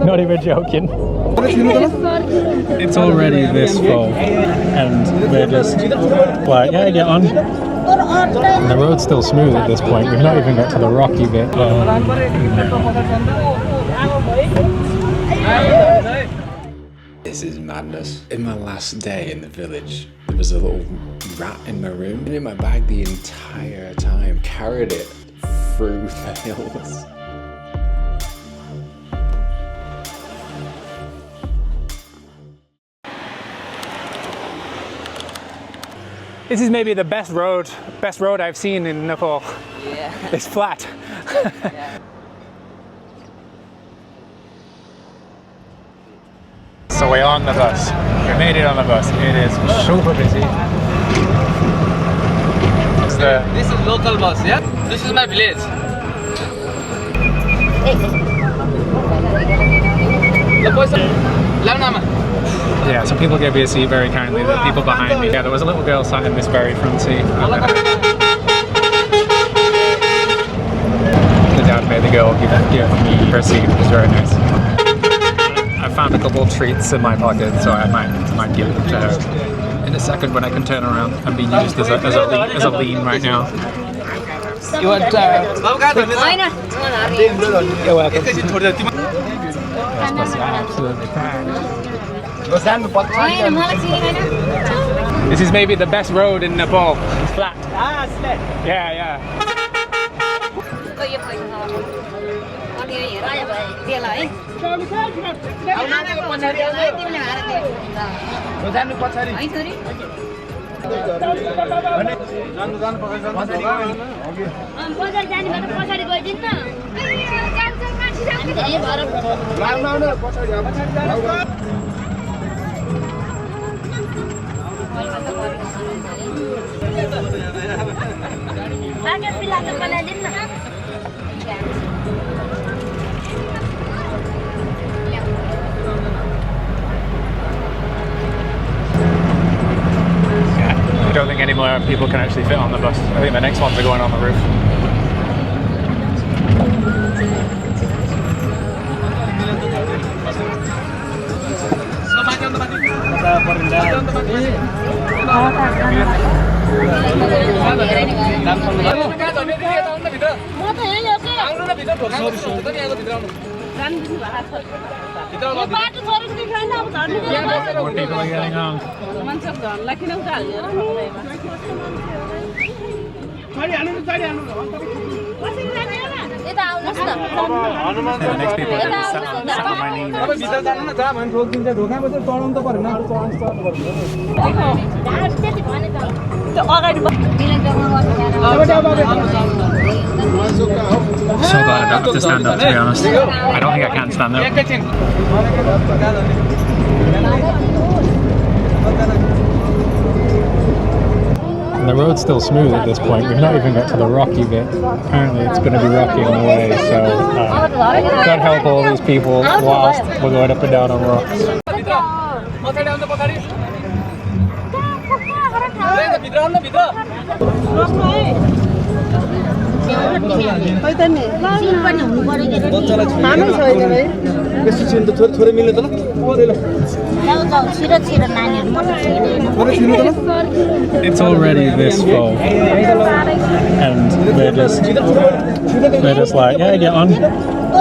Not even joking. It's already this full, and we're just like, yeah, get on. And the road's still smooth at this point. We've not even got to the rocky bit. This is madness. In my last day in the village, there was a little rat in my room, and in my bag the entire time. Carried it through the hills. This is maybe the best road I've seen in Nepal. Yeah. It's flat. Yeah. So we're on the bus. We made it on the bus. It is super busy. This is local bus, yeah? This is my village. Yeah, some people gave me a seat very kindly, the people behind me. Yeah, there was a little girl sat in this very front seat. The dad made the girl give me her seat, it was very nice. I found a couple of treats in my pocket, so I might give them to her in a second when I can turn around. I'm being used as a lean right now. You want You're welcome. Absolutely. This is maybe the best road in Nepal. It's flat. Yeah, yeah. I don't think any more people can actually fit on the bus. I think the next ones are going on the roof. More people are getting on. The next people are going to sat on my knees. So glad I don't have to stand up, to be honest. I don't think I can stand up. And the road's still smooth at this point. We've not even got to the rocky bit. Apparently it's going to be rocky on the way, so God help all these people whilst we're going up and down on rocks. It's already this full, and we're just like, yeah, get on. I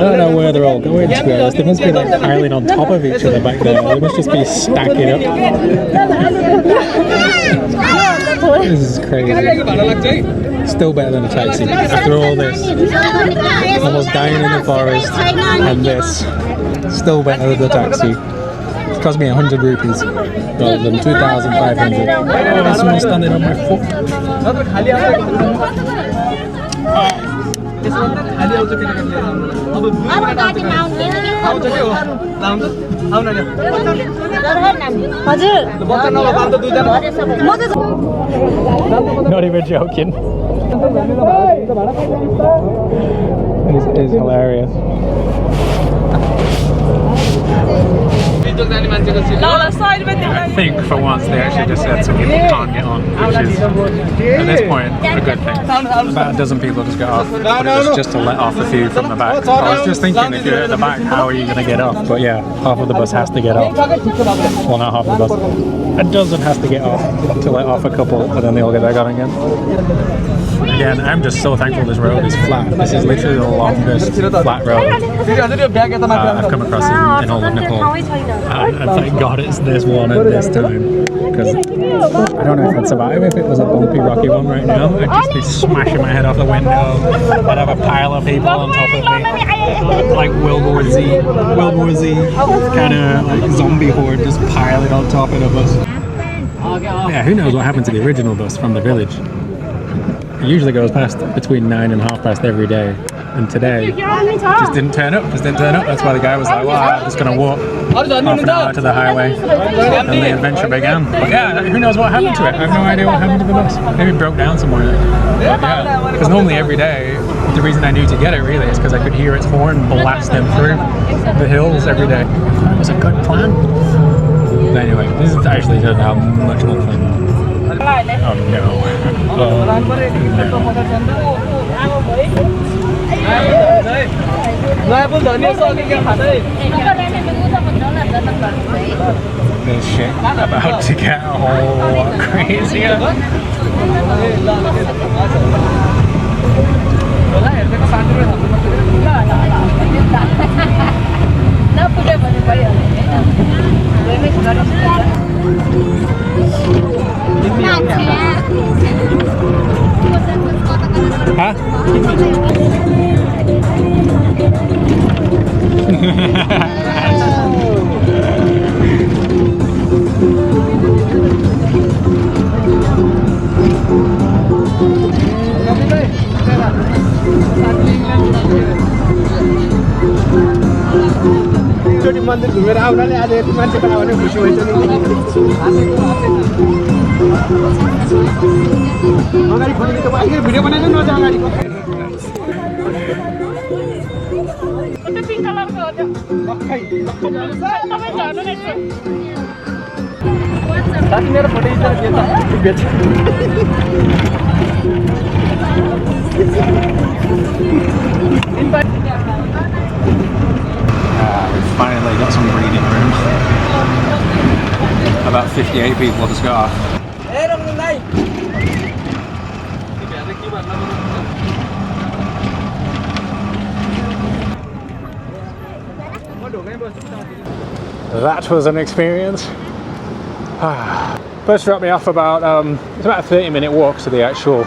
don't know where they're all going, to be honest. They must be like piling on top of each other back there. They must just be stacking up. This is crazy. Still better than a taxi. After all this, almost dying in the forest, and this, still better than the taxi. It cost me 100 rupees rather than 2,500. Oh, there's someone standing on my foot. Not even joking. It is hilarious. I think for once they actually just said some people can't get on, which is at this point a good thing. About a dozen people just got off, but it was just to let off a few from the back. I was just thinking, if you're at the back, how are you going to get off? But yeah, half of the bus has to get off. Well, not half of the bus. A dozen has to get off to let off a couple, and then they all get back on again. Again, I'm just so thankful this road is flat. This is literally the longest flat road I've come across in all of Nepal. And thank God it's this one at this time. Because I don't know if I'd survive if it was a bumpy, rocky one right now. I'd just be smashing my head off the window. I'd have a pile of people on top of me. Like World War Z kind of like zombie horde just piling on top of the bus. Yeah, who knows what happened to the original bus from the village. It usually goes past between 9 and 30 every day, and today just didn't turn up. That's why the guy was like, well, I'm just going to walk half an hour to the highway, and the adventure began. But yeah, who knows what happened to it? I have no idea what happened to the bus. Maybe it broke down somewhere. But yeah, because normally every day, the reason I knew to get it really is because I could hear its horn blasting through the hills every day. That was a good plan. But anyway, this is actually turned out much more fun. Oh no. Oh, no. This shit about to get a whole lot crazier. Huh? मन्दिर घुमेर आउनाले आज यति मान्छे पायो भने खुसी हुन्छ नि अगाडि फोटो त अहिले भिडियो बनाइदिनु न अगाडिको कति पिङ्क कलरको हो त्यो मक्खै तपाईँ झर्नु रहेछ साथी मेरो फोटो इज्जत के त बेच We finally got some breathing room. About 58 people just got off. That was an experience. Bus dropped me off about, it's about a 30-minute walk to the actual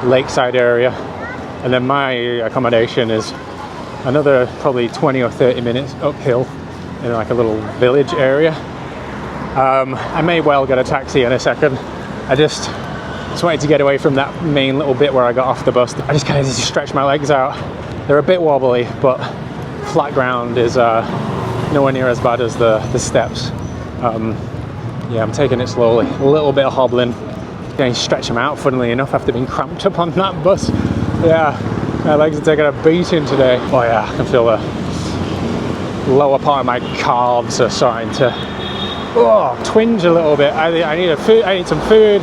lakeside area. And then my accommodation is another probably 20 or 30 minutes uphill in like a little village area. I may well get a taxi in a second. I just wanted to get away from that main little bit where I got off the bus. I just kind of need to stretch my legs out. They're a bit wobbly, but flat ground is nowhere near as bad as the steps. Yeah, I'm taking it slowly. A little bit of hobbling. Going to stretch them out, funnily enough, after being cramped up on that bus. Yeah. My legs are taking a beating today. Oh yeah, I can feel the lower part of my calves are starting to twinge a little bit. I need some food,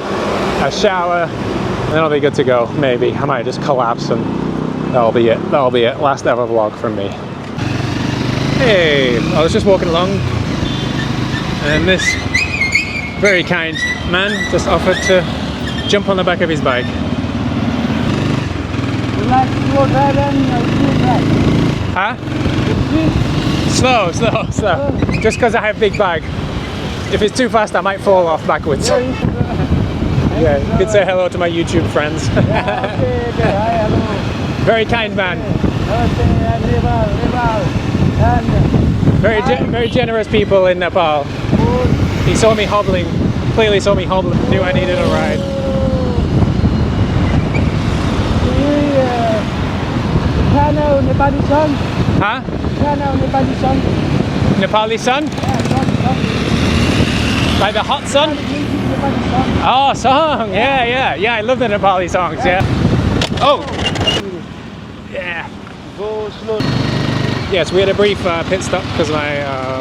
a shower, and then I'll be good to go. Maybe I might just collapse and that'll be it. Last ever vlog from me. Hey, I was just walking along and this very kind man just offered to jump on the back of his bike. Huh? Slow. Just because I have a big bag. If it's too fast, I might fall off backwards. Yeah, you could say hello to my YouTube friends. Very kind man. Very generous people in Nepal. He saw me hobbling, clearly saw me hobbling, knew I needed a ride. Nepali song. Huh? Nepali song. Nepali sun? Like the hot sun? Oh, song. Yeah. I love the Nepali songs, yeah. Oh! Yeah. Go slow. Yes, we had a brief pit stop because my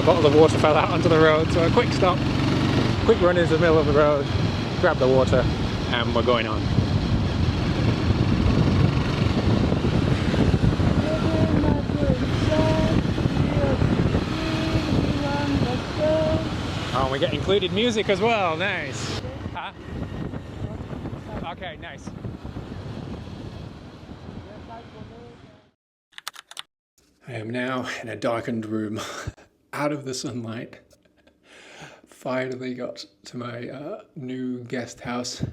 bottle of water fell out onto the road. So a quick stop, quick run into the middle of the road, grab the water, and we're going on. Oh, we get included music as well. Nice. Huh? Okay, nice. I am now in a darkened room, out of the sunlight. Finally got to my new guest house.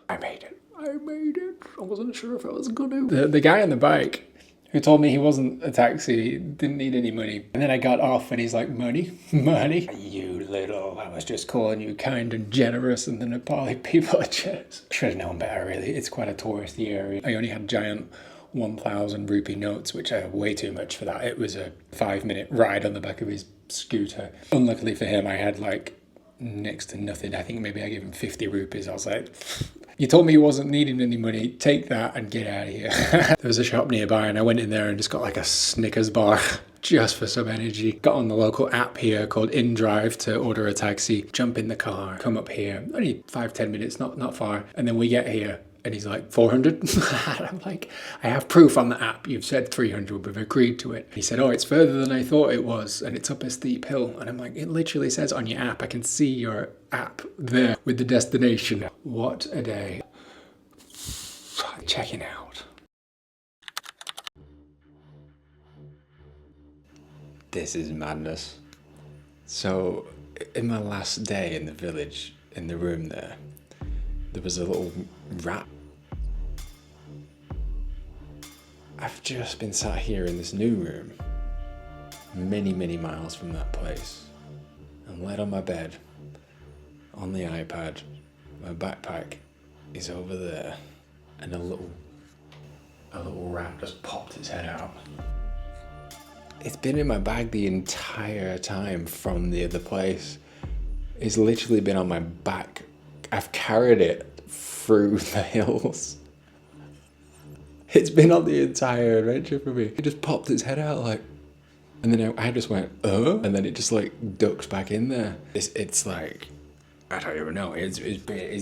I made it. I made it. I wasn't sure if I was gonna. The guy on the bike who told me he wasn't a taxi, didn't need any money. And then I got off and he's like, money? Money? You little, I was just calling you kind and generous, and the Nepali people are generous. Should have known better, really. It's quite a touristy area. I only had giant 1,000 rupee notes, which are way too much for that. It was a 5-minute ride on the back of his scooter. Unluckily for him, I had like next to nothing. I think maybe I gave him 50 rupees. I was like, you told me you wasn't needing any money, take that and get out of here. There was a shop nearby and I went in there and just got like a Snickers bar just for some energy. Got on the local app here called InDrive to order a taxi, jump in the car, come up here, only 5-10 minutes, not far. And then we get here and he's like, 400? And I'm like, I have proof on the app. You've said 300, we've agreed to it. He said, oh, it's further than I thought it was and it's up a steep hill. And I'm like, it literally says on your app, I can see your app there with the destination. What a day. Checking out. This is madness. So, in my last day in the village, in the room there was a little rat. I've just been sat here in this new room, many miles from that place. I'm laid on my bed, on the iPad, my backpack is over there, and a little rat just popped its head out. It's been in my bag the entire time from the other place. It's literally been on my back. I've carried it through the hills. It's been on the entire adventure for me. It just popped its head out like, and then I just went, and then it just like ducks back in there. It's like, I don't even know, it's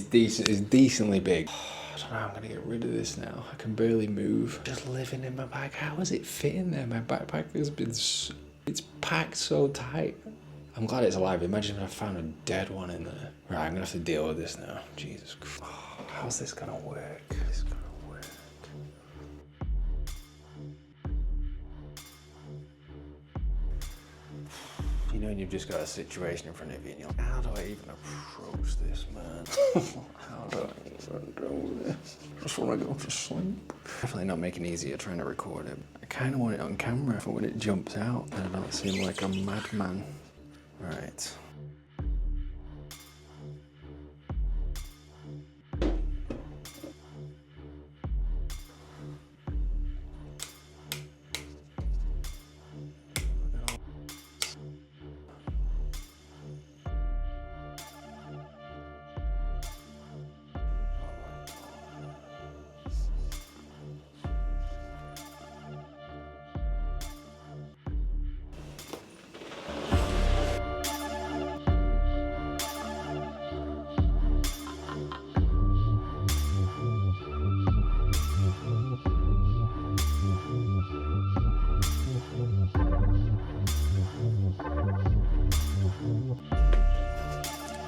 decently big. I don't know how I'm gonna get rid of this now. I can barely move. Just living in my bag. How is it fitting there? My backpack has been, it's packed so tight. I'm glad it's alive. Imagine if I found a dead one in there. Right, I'm gonna have to deal with this now. Jesus Christ. Oh, how's this gonna work? You know, and you've just got a situation in front of you and you're like, how do I even approach this, man? How do I even do this? I just want to go to sleep. Definitely not making it easier trying to record it. I kind of want it on camera for when it jumps out and I don't seem like a madman. Right.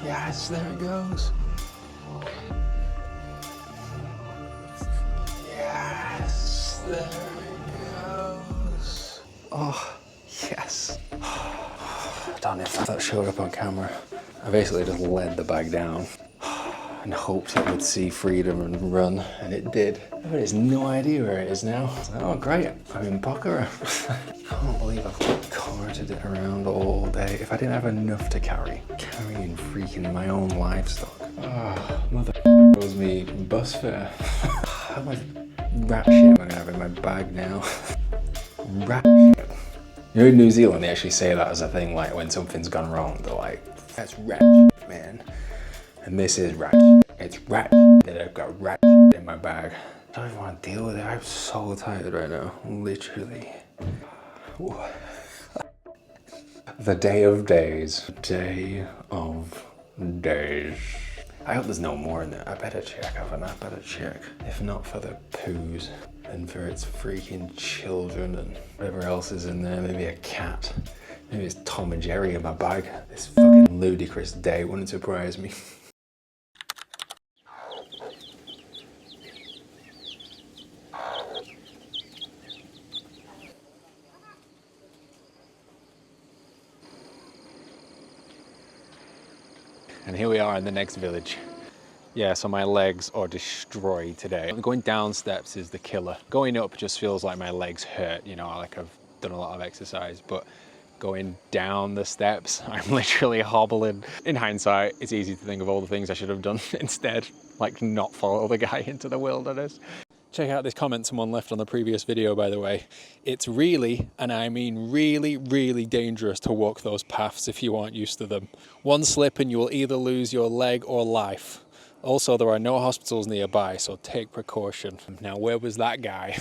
Yes, there it goes. Yes, there it goes. Oh, yes. I don't know if that showed up on camera. I basically just led the bag down and hoped it would see freedom and run, and it did. But there's no idea where it is now. Oh, great, I'm in Pokhara. I can't believe I've carted it around all day. If I didn't have enough to carrying freaking my own livestock. Oh, mother owes me bus fare. How much rat shit am I gonna have in my bag now? Rat shit. You know, in New Zealand, they actually say that as a thing, like when something's gone wrong, they're like, that's rat shit, man. And this is rat shit. It's rat shit that I've got rat shit in my bag. I don't even want to deal with it. I'm so tired right now, literally. The day of days. Day of days. I hope there's no more in there. I better check, haven't I? I better check. If not for the poos and for its freaking children and whatever else is in there. Maybe a cat. Maybe it's Tom and Jerry in my bag. This fucking ludicrous day wouldn't surprise me. And here we are in the next village. Yeah, so my legs are destroyed today. Going down steps is the killer. Going up just feels like my legs hurt, you know, like I've done a lot of exercise, but going down the steps, I'm literally hobbling. In hindsight, it's easy to think of all the things I should have done instead, like not follow the guy into the wilderness. Check out this comment someone left on the previous video, by the way. It's really, and I mean really, really dangerous to walk those paths if you aren't used to them. One slip and you will either lose your leg or life. Also, there are no hospitals nearby, so take precaution. Now, where was that guy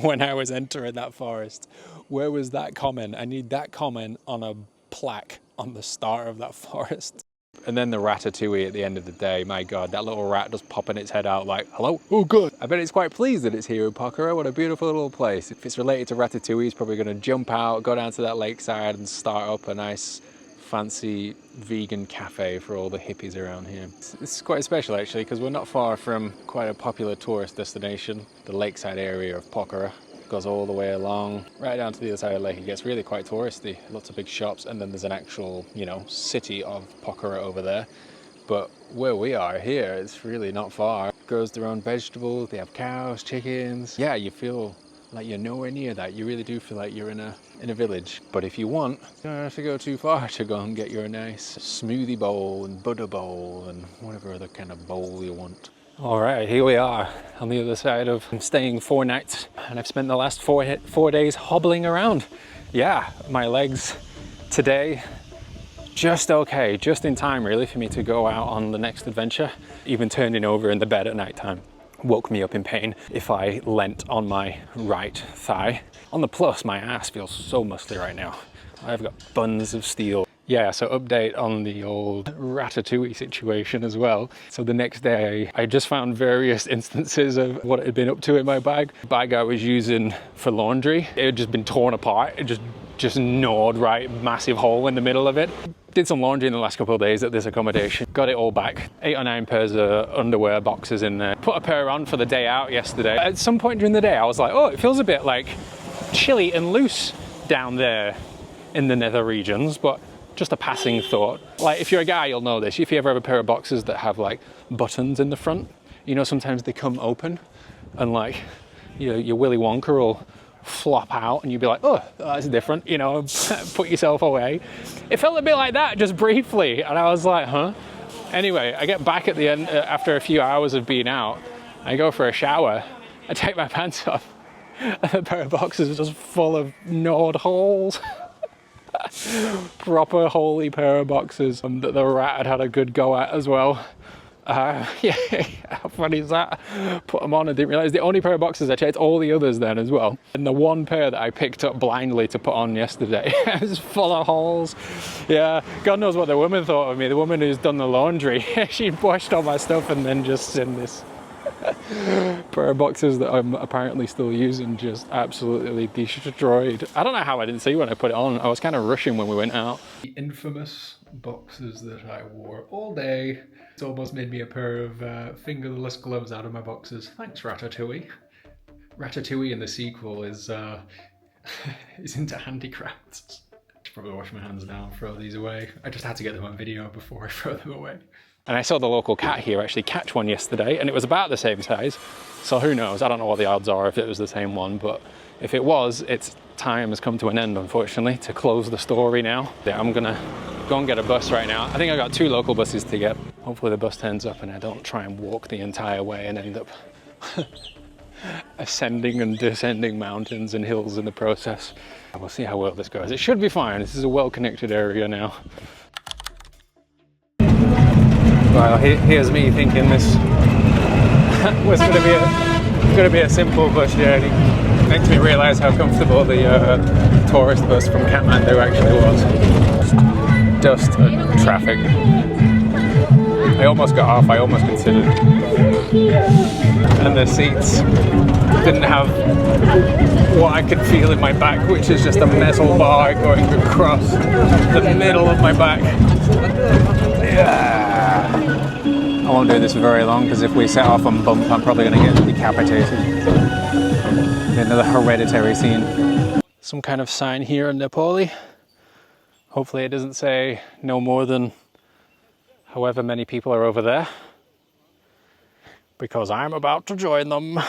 when I was entering that forest? Where was that comment? I need that comment on a plaque on the start of that forest. And then the Ratatouille at the end of the day, my God, that little rat just popping its head out like, hello, oh good. I bet it's quite pleased that it's here in Pokhara. What a beautiful little place. If it's related to Ratatouille, it's probably gonna jump out, go down to that lakeside and start up a nice fancy vegan cafe for all the hippies around here. It's quite special actually, because we're not far from quite a popular tourist destination, the lakeside area of Pokhara. Goes all the way along, right down to the other side of the lake. It gets really quite touristy, lots of big shops, and then there's an actual, you know, city of Pokhara over there. But where we are here, it's really not far. Grows their own vegetables, they have cows, chickens. Yeah, you feel like you're nowhere near that. You really do feel like you're in a village. But if you want, you don't have to go too far to go and get your nice smoothie bowl and butter bowl and whatever other kind of bowl you want. All right, here we are on the other side of staying 4 nights, and I've spent the last four days hobbling around. Yeah, my legs today, just okay, just in time really for me to go out on the next adventure. Even turning over in the bed at night time woke me up in pain if I leant on my right thigh. On the plus, my ass feels so muscly right now. I've got buns of steel. Yeah, so update on the old Ratatouille situation as well. So the next day, I just found various instances of what it had been up to in my bag. The bag I was using for laundry, it had just been torn apart. It just gnawed right, massive hole in the middle of it. Did some laundry in the last couple of days at this accommodation. Got it all back. 8 or 9 pairs of underwear boxes in there. Put a pair on for the day out yesterday. At some point during the day, I was like, oh, it feels a bit like chilly and loose down there in the nether regions, but just a passing thought. Like, if you're a guy, you'll know this. If you ever have a pair of boxers that have like buttons in the front, you know, sometimes they come open and like, you know, your Willy Wonka will flop out and you'd be like, oh, that's different, you know, put yourself away. It felt a bit like that just briefly. And I was like, huh? Anyway, I get back at the end after a few hours of being out. I go for a shower. I take my pants off. And the pair of boxers is just full of gnawed holes. Proper holy pair of boxers that the rat had a good go at as well. Yeah, how funny is that? Put them on and didn't realize the only pair of boxers. I checked all the others then as well. And the one pair that I picked up blindly to put on yesterday is full of holes. Yeah, God knows what the woman thought of me. The woman who's done the laundry. She washed all my stuff and then just sent this pair of boxers that I'm apparently still using just absolutely destroyed. I don't know how I didn't see when I put it on. I was kind of rushing when we went out. The infamous boxers that I wore all day. It's almost made me a pair of fingerless gloves out of my boxers. Thanks, Ratatouille. Ratatouille in the sequel is into handicrafts. I should probably wash my hands now and throw these away. I just had to get them on video before I throw them away. And I saw the local cat here actually catch one yesterday, and it was about the same size. So who knows? I don't know what the odds are if it was the same one, but if it was, its time has come to an end, unfortunately, to close the story now. Yeah, I'm gonna go and get a bus right now. I think I got 2 local buses to get. Hopefully the bus turns up and I don't try and walk the entire way and end up ascending and descending mountains and hills in the process. We'll see how well this goes. It should be fine. This is a well-connected area now. Well, here's me thinking this was going to be a simple bus journey. Makes me realise how comfortable the tourist bus from Kathmandu actually was. Dust and traffic. I almost got off, I almost considered. And the seats didn't have what I could feel in my back, which is just a metal bar going across the middle of my back. Yeah. I won't do this for very long because if we set off and bump, I'm probably going to get decapitated. Another hereditary scene. Some kind of sign here in Nepali. Hopefully it doesn't say no more than however many people are over there, because I'm about to join them.